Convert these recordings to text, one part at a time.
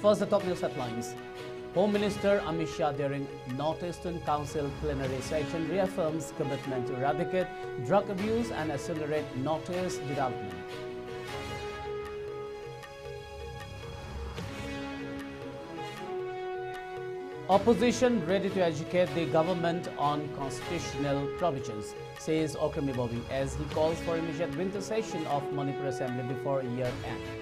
First, the top news headlines. Home Minister Amit Shah during Northeastern Council plenary session reaffirms commitment to eradicate drug abuse and accelerate Northeast development. Opposition ready to educate the government on constitutional provisions, says Okrami Bobby, as he calls for immediate winter session of Manipur Assembly before year end.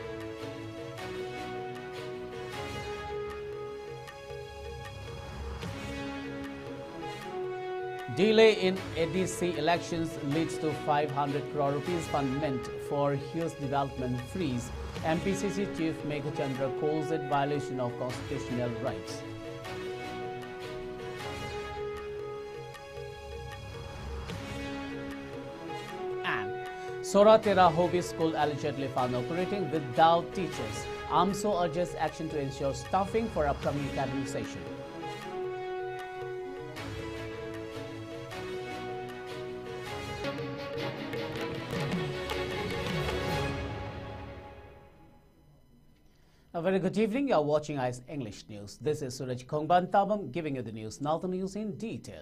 Delay in DEC elections leads to 500 crore rupees fund meant for Hills Development freeze. MPCC Chief Meghachandra calls it violation of constitutional rights. Soratera Hobi School allegedly found operating without teachers. AMSO urges action to ensure staffing for upcoming academic session. A very good evening. You are watching ICE English News. This is Suraj Khongban Tabam giving you the news. Now the news in detail.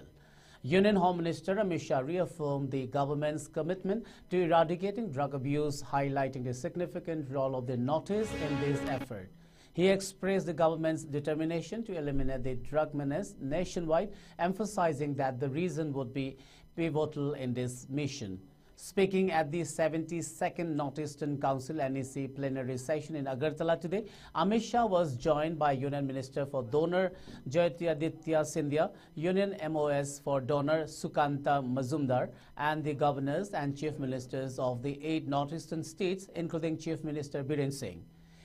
Union Home Minister Amit Shah reaffirmed the government's commitment to eradicating drug abuse, highlighting the significant role of the Northeast in this effort. He expressed the government's determination to eliminate the drug menace nationwide, emphasizing that the region would be pivotal in this mission. Speaking at the 72nd Northeastern Council NEC plenary session in Agartala today, Amit Shah was joined by Union Minister for Donor Jyotiraditya Scindia, Union MOS for Donor Sukanta Mazumdar, and the governors and chief ministers of the 8 Northeastern states, including Chief Minister Biren Singh.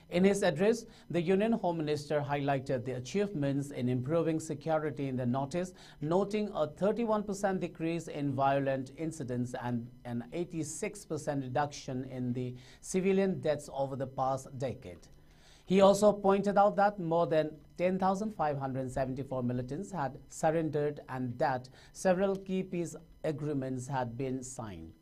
In his address, the Union Home Minister highlighted the achievements in improving security in the Northeast, noting a 31% decrease in violent incidents and an 86% reduction in the civilian deaths over the past decade. He also pointed out that more than 10,574 militants had surrendered and that several key peace agreements had been signed.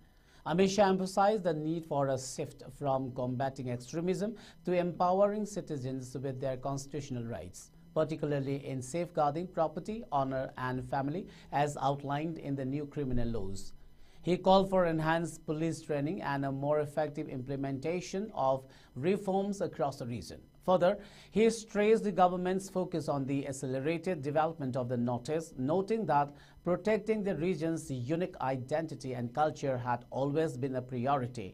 Amit Shah emphasized the need for a shift from combating extremism to empowering citizens with their constitutional rights, particularly in safeguarding property, honor and family as outlined in the new criminal laws. He called for enhanced police training and a more effective implementation of reforms across the region. Further, he stressed the government's focus on the accelerated development of the Northeast, noting that protecting the region's unique identity and culture had always been a priority.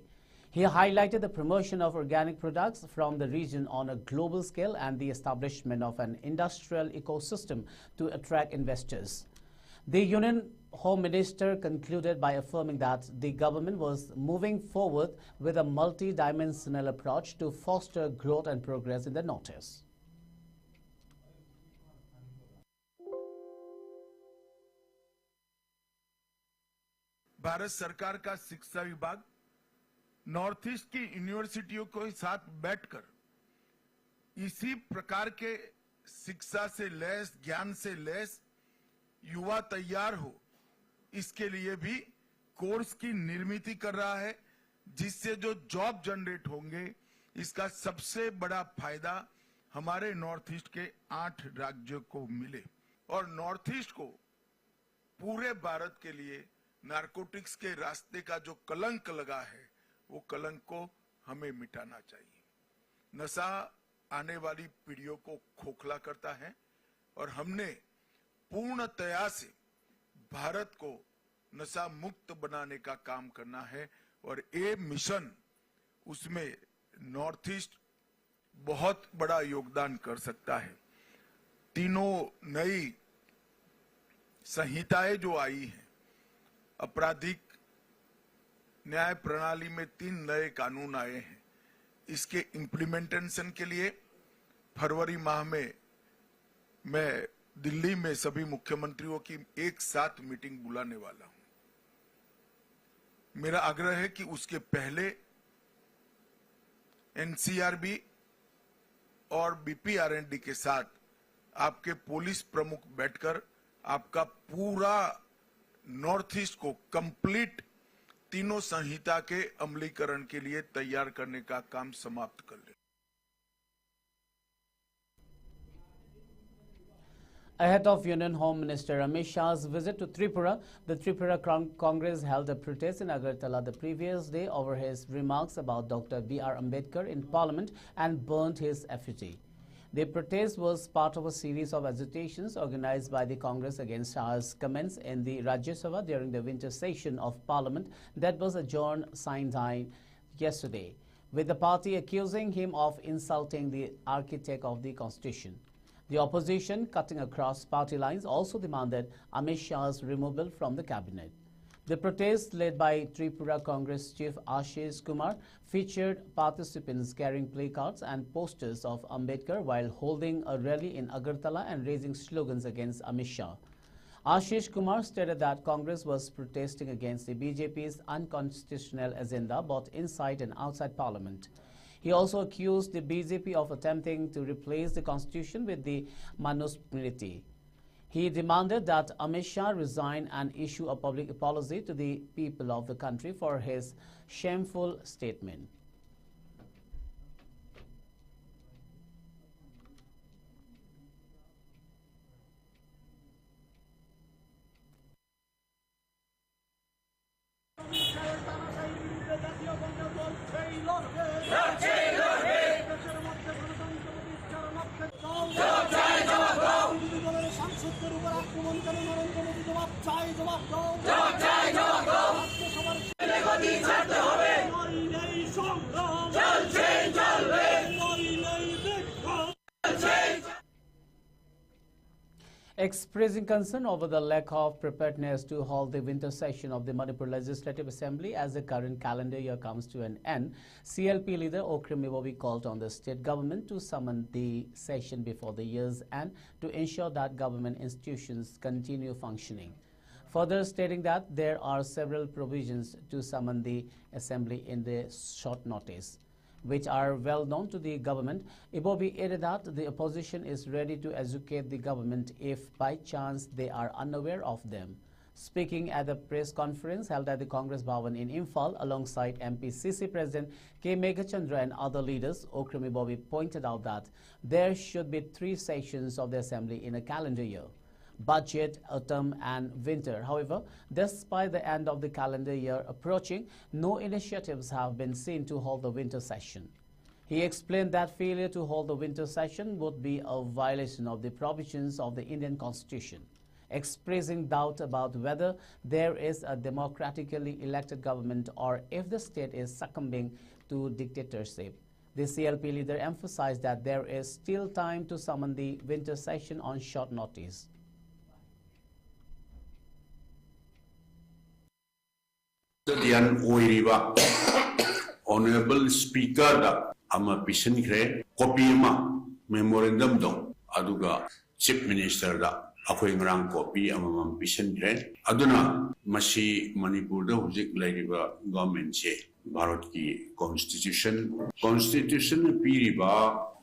He highlighted the promotion of organic products from the region on a global scale and the establishment of an industrial ecosystem to attract investors. The Union Home Minister concluded by affirming that the government was moving forward with a multi-dimensional approach to foster growth and progress in the Northeast. Bharat सरकार का शिक्षा विभाग north east की यूनिवर्सिटियों के साथ बैठकर इसी प्रकार के शिक्षा से लैस, ज्ञान से लैस युवा तैयार हो, इसके लिए भी कोर्स की निर्मित कर रहा है, जिससे जो जॉब जनरेट होंगे, इसका सबसे बड़ा फायदा हमारे नॉर्थ ईस्ट के 8 राज्यों को मिले और नॉर्थ ईस्ट को पूरे भारत के लिए नारकोटिक्स के रास्ते का जो कलंक लगा है, वो कलंक को हमें मिटाना चाहिए। नशा आने वाली पीढ़ियों को खोखला करता है और हमने पूर्णतया से भारत को नशा मुक्त बनाने का काम करना है और ये मिशन उसमें नॉर्थ ईस्ट बहुत बड़ा योगदान कर सकता है। तीनों नई संहिताएं जो आई हैं, आपराधिक न्याय प्रणाली में 3 नए कानून आए हैं, इसके इम्प्लीमेंटेशन के लिए फरवरी माह में मैं दिल्ली में सभी मुख्यमंत्रियों की एक साथ मीटिंग बुलाने वाला हूं। मेरा आग्रह है कि उसके पहले एनसीआरबी और बीपीआरएनडी के साथ आपके पुलिस प्रमुख बैठकर आपका पूरा नॉर्थ ईस्ट को कंप्लीट तीनों संहिता के अमलीकरण के लिए तैयार करने का काम समाप्त कर ले। Ahead of Union Home Minister Amit Shah's visit to Tripura, the Tripura Congress held a protest in Agartala the previous day over his remarks about Dr. B.R. Ambedkar in Parliament and burnt his effigy. The protest was part of a series of agitations organized by the Congress against Shah's comments in the Rajya Sabha during the winter session of Parliament that was adjourned sine die yesterday, with the party accusing him of insulting the architect of the Constitution. The opposition, cutting across party lines, also demanded Amit Shah's removal from the cabinet. The protest, led by Tripura Congress Chief Ashish Kumar, featured participants carrying placards and posters of Ambedkar while holding a rally in Agartala and raising slogans against Amit Shah. Ashish Kumar stated that Congress was protesting against the BJP's unconstitutional agenda both inside and outside Parliament. He also accused the BJP of attempting to replace the constitution with the Manusmriti. He demanded that Amit Shah resign and issue a public apology to the people of the country for his shameful statement. Expressing concern over the lack of preparedness to hold the winter session of the Manipur Legislative Assembly as the current calendar year comes to an end, CLP leader Okrim Ibobi called on the state government to summon the session before the year's end to ensure that government institutions continue functioning. Further stating that there are several provisions to summon the assembly in the short notice, which are well known to the government. Ibobi added that the opposition is ready to educate the government if by chance they are unaware of them. Speaking at the press conference held at the Congress Bhavan in Imphal alongside MPCC President K. Meghachandra and other leaders, Okrim Ibobi pointed out that there should be 3 sessions of the assembly in a calendar year: budget, autumn and winter. However, despite the end of the calendar year approaching, no initiatives have been seen to hold the winter session. He explained that failure to hold the winter session would be a violation of the provisions of the Indian Constitution. Expressing doubt about whether there is a democratically elected government or if the state is succumbing to dictatorship, the CLP leader emphasized that there is still time to summon the winter session on short notice. Honorable Speaker da ama pisankre copy ma memorandum do aduga Chief Minister da akhoi ngrang copy ama pisankre aduna masi Manipur da hujik lairiba government che Bharat ki constitution piriba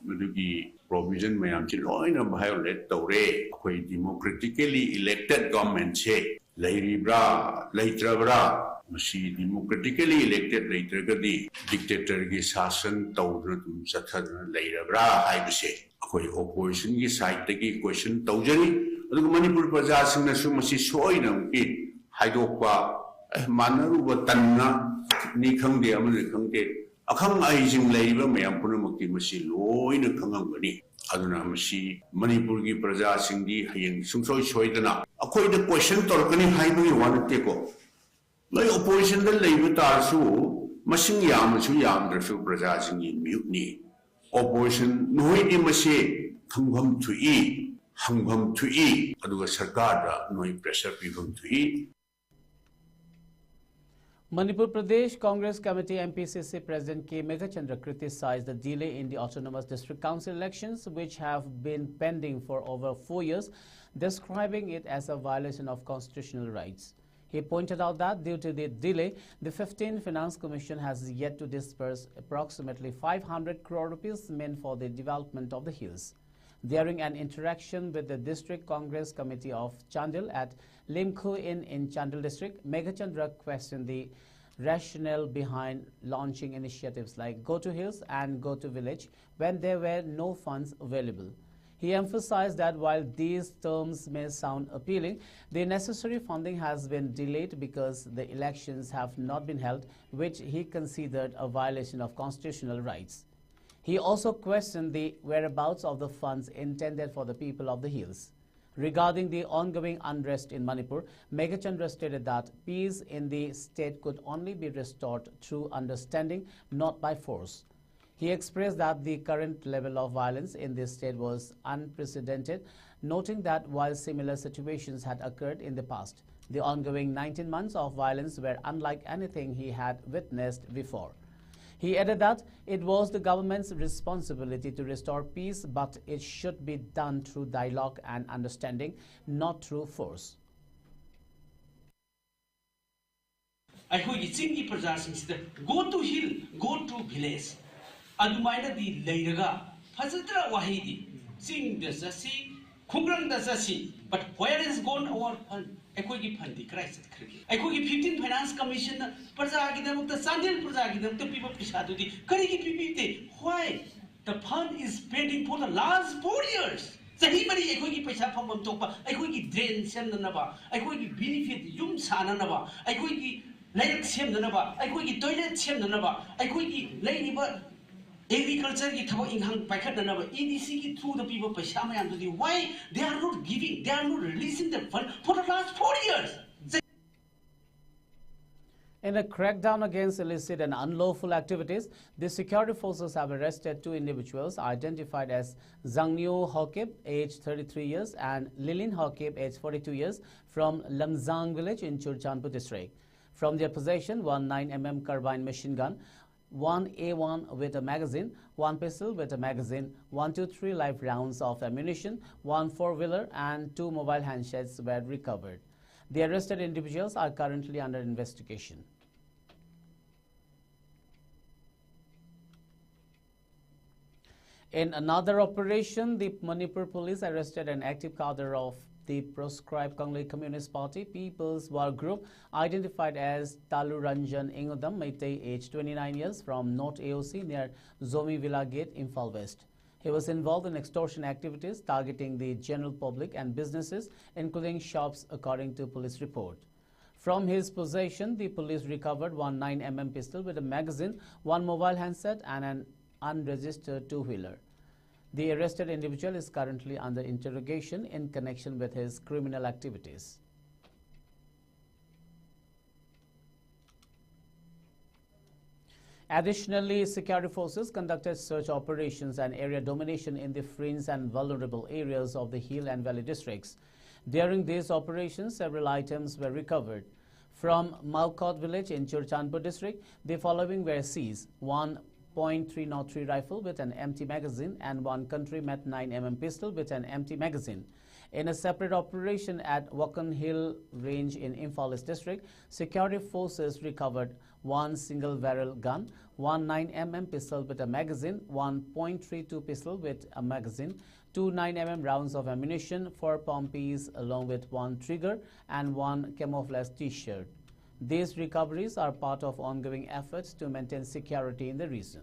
madugi provision mayam chi loina violate tawre akhoi democratically elected government che lairibra laitrabra Masi democratically elected later gadi dictator ki sasan tawdra tum sathadra lairabra haibase akoi opposition ki side tagi question tawjani aduga Manipur praja singna su masi soina ki haidokpa manaruba tanna ni khangde amane khangde akhang ai jing leiba mayam punamakti masi loina khangangani aduna masi Manipur ki praja singdi hayeng sungsoi soidana akoi the question torkani haibagi wanate ko Lai opposition the labor tarsu, machine yamasu yamdrasu Brazazing mutiny. Opposition noi imase, hum to eat, hum to eat, Aduga Sarkada, noi pressure people to eat. Manipur Pradesh Congress Committee MPCC President K. Meghachandra criticized the delay in the Autonomous District Council elections, which have been pending for over 4 years, describing it as a violation of constitutional rights. He pointed out that due to the delay, the 15th Finance Commission has yet to disperse approximately 500 crore rupees meant for the development of the hills. During an interaction with the District Congress Committee of Chandil at Limkhu Inn in Chandil District, Meghachandra questioned the rationale behind launching initiatives like Go to Hills and Go to Village when there were no funds available. He emphasized that while these terms may sound appealing, the necessary funding has been delayed because the elections have not been held, which he considered a violation of constitutional rights. He also questioned the whereabouts of the funds intended for the people of the hills. Regarding the ongoing unrest in Manipur, Meghachandra stated that peace in the state could only be restored through understanding, not by force. He expressed that the current level of violence in the state was unprecedented, noting that while similar situations had occurred in the past, the ongoing 19 months of violence were unlike anything he had witnessed before. He added that it was the government's responsibility to restore peace, but it should be done through dialogue and understanding, not through force. Go to hill, go to village. Adumaina di Layraga, Fazatra Wahidi, sing the Sassi, Kungrang the Sassi, but where is gone our fund? Equity fund, the crisis. Equity 15 Finance Commission, Pazagidam, the Sandil Pazagidam, the people Pishadu, Kariki Pipite. Why? The fund is pending for the last 4 years. Sahibari Equity Pesha from Topa, Equity drain Semnava, Equity benefit Yum Sananava, Equity Lake Semnava, Equity toilet Semnava, Equity Ladybird. Agriculture ki thabo inhang paikhat na ba EDC ki through the people paisa mayam to why they are not giving, they are not releasing the fund for the last 4 years. In a crackdown against illicit and unlawful activities, the security forces have arrested 2 individuals identified as Zangnyo Hokib, aged 33 years, and Lilin Hokib, aged 42 years, from Lamzang village in Churchandpur district. From their possession, 1 9mm carbine machine gun, 1 A1 with a magazine, 1 pistol with a magazine, 123 live rounds of ammunition, 1 four-wheeler and 2 mobile handsets were recovered. The arrested individuals are currently under investigation. In another operation, the Manipur police arrested an active cadre of the proscribed Konglei Communist Party People's War Group, identified as Talu Ranjan Ingodam Meitei, aged 29 years, from North AOC near Zomi Villa Gate, Imphal West. He was involved in extortion activities targeting the general public and businesses, including shops, according to police report. From his possession, the police recovered 1 9mm pistol with a magazine, 1 mobile handset and an unregistered two-wheeler. The arrested individual is currently under interrogation in connection with his criminal activities. Additionally, security forces conducted search operations and area domination in the fringe and vulnerable areas of the hill and valley districts. During these operations, several items were recovered. From Maukot village in Churchandpur district, the following were seized: 1 .303 rifle with an empty magazine and 1 country met 9mm pistol with an empty magazine. In a separate operation at Wakan Hill range in Imphal East district, security forces recovered 1 single barrel gun, 1 9mm pistol with a magazine, 1 .32 pistol with a magazine, 2 9mm rounds of ammunition, 4 pompies along with 1 trigger and 1 camouflage t-shirt. These recoveries are part of ongoing efforts to maintain security in the region.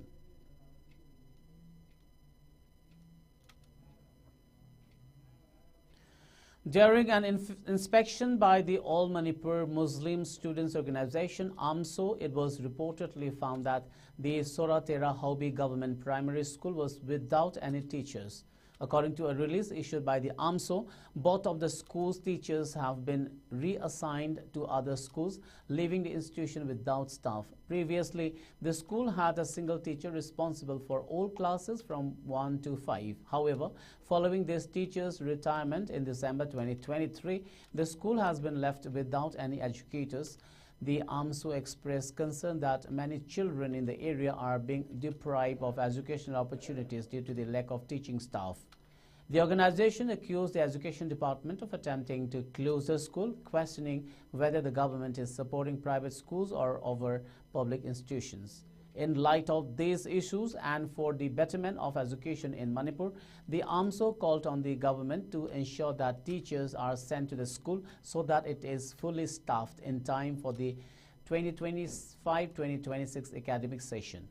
During an inspection by the All Manipur Muslim Students Organization, AMSO, it was reportedly found that the Soratera Haubi Government Primary School was without any teachers. According to a release issued by the AMSO, both of the school's teachers have been reassigned to other schools, leaving the institution without staff. Previously, the school had a single teacher responsible for all classes from 1 to 5. However, following this teacher's retirement in December 2023, the school has been left without any educators. The AMSO expressed concern that many children in the area are being deprived of educational opportunities due to the lack of teaching staff. The organization accused the education department of attempting to close the school, questioning whether the government is supporting private schools or over public institutions. In light of these issues and for the betterment of education in Manipur, the AMSO called on the government to ensure that teachers are sent to the school so that it is fully staffed in time for the 2025-2026 academic session.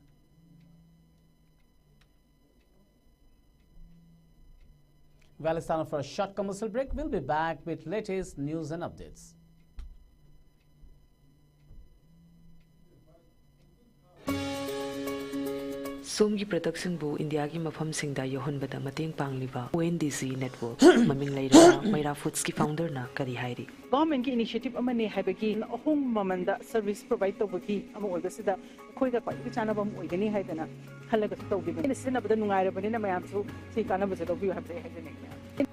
Well, it's time for a short commercial break. We'll be back with latest news and updates. Somgi production bu India ki mafam singda yohon bada mateng pangliba ONDC network maming laira Maira Foods ki founder na kari hairi. Government ki initiative amane haibagi ahong mamanda service provide to bagi amo oibasida khoi ga kwai chana bam oigani haidana halaga to bi ne sina bada nungaira bani na mayam su si kana bada to bi habre haidane.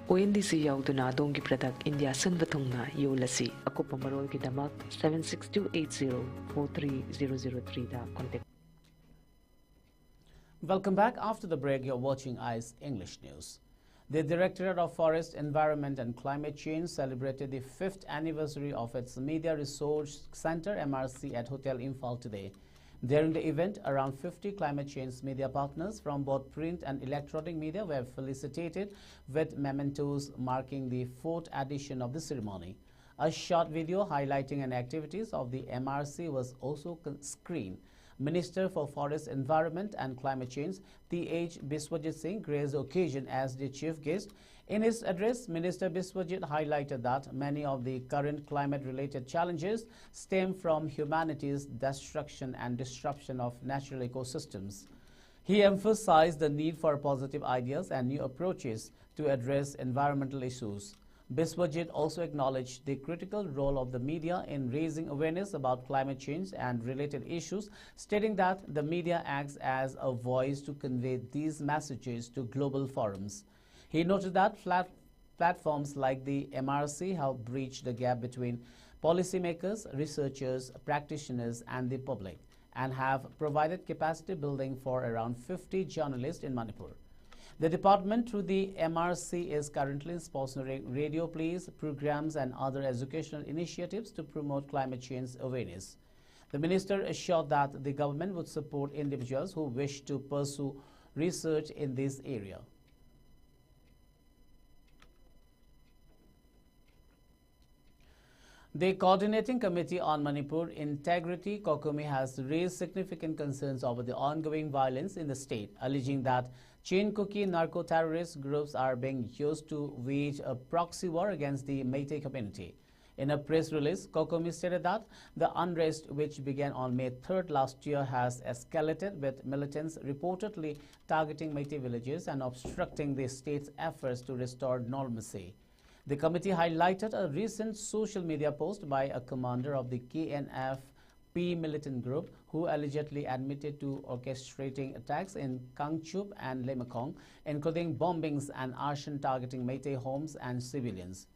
ONDC yauduna dongi product India sanbathungna yolasi akopa marol ki damak 7628043003 da contact. Welcome back. After the break, you're watching ICE English News. The Directorate of Forest, Environment and Climate Change celebrated the 5th anniversary of its Media Resource Center MRC at Hotel Imphal today. During the event, around 50 climate change media partners from both print and electronic media were felicitated with mementos marking the 4th edition of the ceremony. A short video highlighting an activities of the MRC was also screened. Minister for Forest, Environment and Climate Change, T.H. Biswajit Singh, graced the occasion as the chief guest. In his address, Minister Biswajit highlighted that many of the current climate-related challenges stem from humanity's destruction and disruption of natural ecosystems. He emphasized the need for positive ideas and new approaches to address environmental issues. Biswajit also acknowledged the critical role of the media in raising awareness about climate change and related issues, stating that the media acts as a voice to convey these messages to global forums. He noted that platforms like the MRC help bridge the gap between policymakers, researchers, practitioners, and the public, and have provided capacity building for around 50 journalists in Manipur. The department, through the MRC, is currently sponsoring radio plays, programs, and other educational initiatives to promote climate change awareness. The minister assured that the government would support individuals who wish to pursue research in this area. The Coordinating Committee on Manipur Integrity, COCOMI, has raised significant concerns over the ongoing violence in the state, alleging that chain cookie narco-terrorist groups are being used to wage a proxy war against the Meitei community. In a press release, COCOMI stated that the unrest, which began on May 3rd last year, has escalated, with militants reportedly targeting Meitei villages and obstructing the state's efforts to restore normalcy. The committee highlighted a recent social media post by a commander of the KNF-P militant group who allegedly admitted to orchestrating attacks in Kangchup and Lemekong, including bombings and arson targeting Meitei homes and civilians.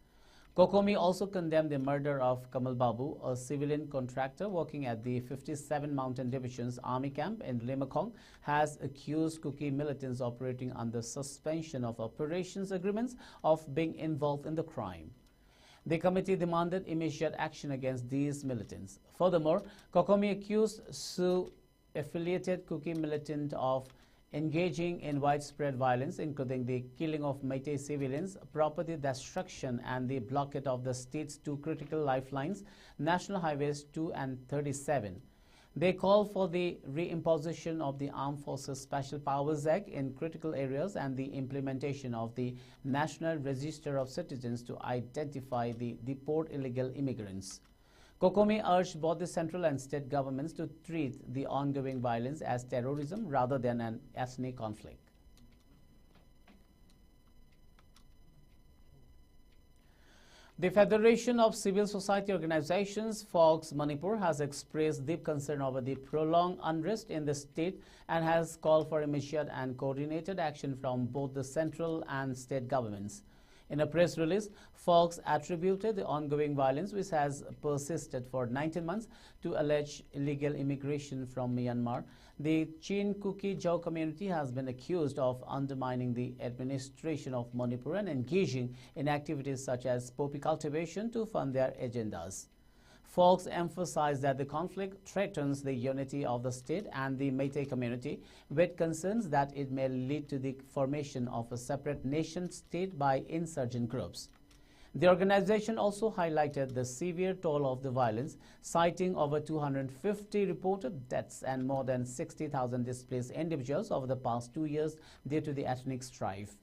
COCOMI also condemned the murder of Kamal Babu, a civilian contractor working at the 57 Mountain Division's Army camp in Lemekong, has accused Kuki militants operating under suspension of operations agreements of being involved in the crime. The committee demanded immediate action against these militants. Furthermore, COCOMI accused Sioux-affiliated Kuki militant of engaging in widespread violence, including the killing of Meitei civilians, property destruction, and the blockade of the state's two critical lifelines, National Highways 2 and 37. They call for the reimposition of the Armed Forces Special Powers Act in critical areas and the implementation of the National Register of Citizens to identify the deport illegal immigrants. COCOMI urged both the central and state governments to treat the ongoing violence as terrorism rather than an ethnic conflict. The Federation of Civil Society Organizations, FOX Manipur, has expressed deep concern over the prolonged unrest in the state and has called for immediate and coordinated action from both the central and state governments. In a press release, FOX attributed the ongoing violence, which has persisted for 19 months, to alleged illegal immigration from Myanmar. The Chin Kuki Jau community has been accused of undermining the administration of Manipur and engaging in activities such as poppy cultivation to fund their agendas. FOX emphasized that the conflict threatens the unity of the state and the Meitei community, with concerns that it may lead to the formation of a separate nation-state by insurgent groups. The organization also highlighted the severe toll of the violence, citing over 250 reported deaths and more than 60,000 displaced individuals over the past 2 years due to the ethnic strife.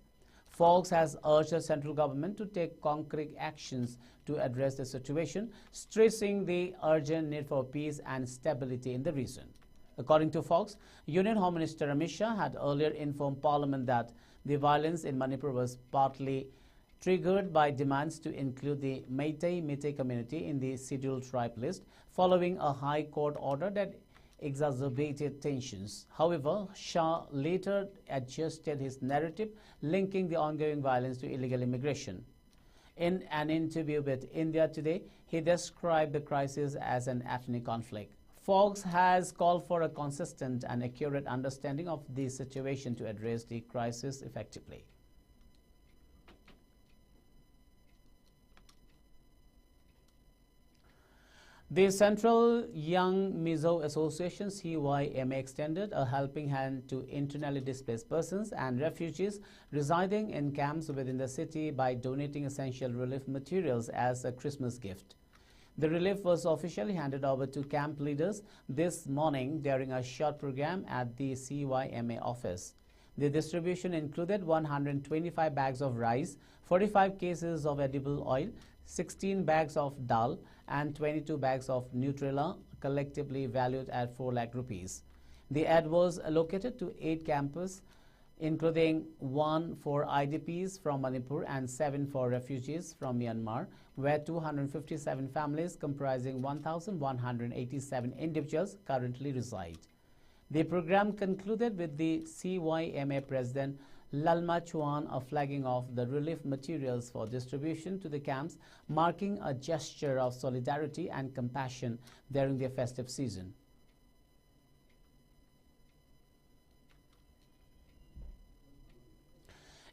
Fox has urged the central government to take concrete actions to address the situation, stressing the urgent need for peace and stability in the region. According to Fox, Union Home Minister Amit Shah had earlier informed Parliament that the violence in Manipur was partly triggered by demands to include the Meitei community in the scheduled tribe list, following a High Court order that exacerbated tensions. However, Shah later adjusted his narrative, linking the ongoing violence to illegal immigration. In an interview with India Today, he described the crisis as an ethnic conflict. Fox has called for a consistent and accurate understanding of the situation to address the crisis effectively. The Central Young Mizo Association CYMA extended a helping hand to internally displaced persons and refugees residing in camps within the city by donating essential relief materials as a Christmas gift. The relief was officially handed over to camp leaders this morning during a short program at the CYMA office. The distribution included 125 bags of rice, 45 cases of edible oil, 16 bags of dal, and 22 bags of Nutrela, collectively valued at 4 lakh rupees. The aid was allocated to 8 campuses, including 1 for IDPs from Manipur and 7 for refugees from Myanmar, where 257 families comprising 1,187 individuals currently reside. The program concluded with the CYMA President Lalma Chuan a flagging of the relief materials for distribution to the camps, marking a gesture of solidarity and compassion during the festive season.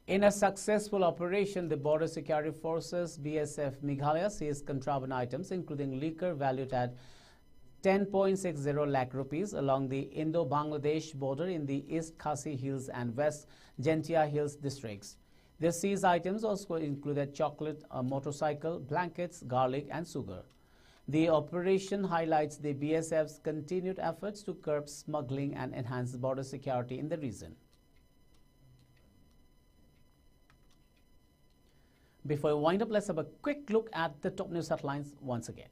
In a successful operation, the Border Security Forces BSF Meghalaya seized contraband items including liquor valued at 10.60 lakh rupees along the Indo-Bangladesh border in the East Khasi Hills and West Gentia Hills districts. The seized items also included chocolate, a motorcycle, blankets, garlic and sugar. The operation highlights the BSF's continued efforts to curb smuggling and enhance border security in the region. Before we wind up, let's have a quick look at the top news headlines once again.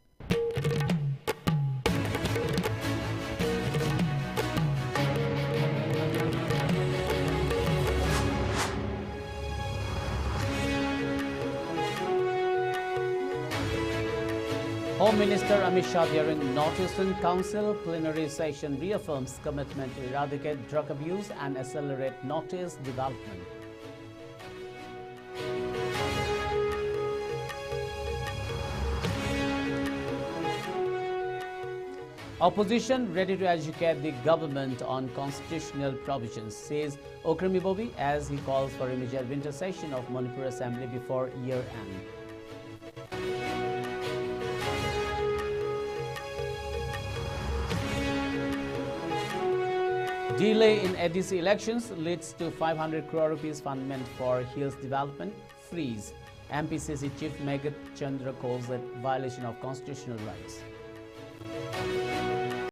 Home Minister Amit Shah during Northeastern Council plenary session reaffirms commitment to eradicate drug abuse and accelerate Northeast development. Opposition ready to educate the government on constitutional provisions, says Okremi Bobi as he calls for immediate winter session of Manipur Assembly before year end. Delay in DEC elections leads to 500 crore rupees fund meant for Hills development freeze. MPCC Chief Megat Chandra calls it violation of constitutional rights.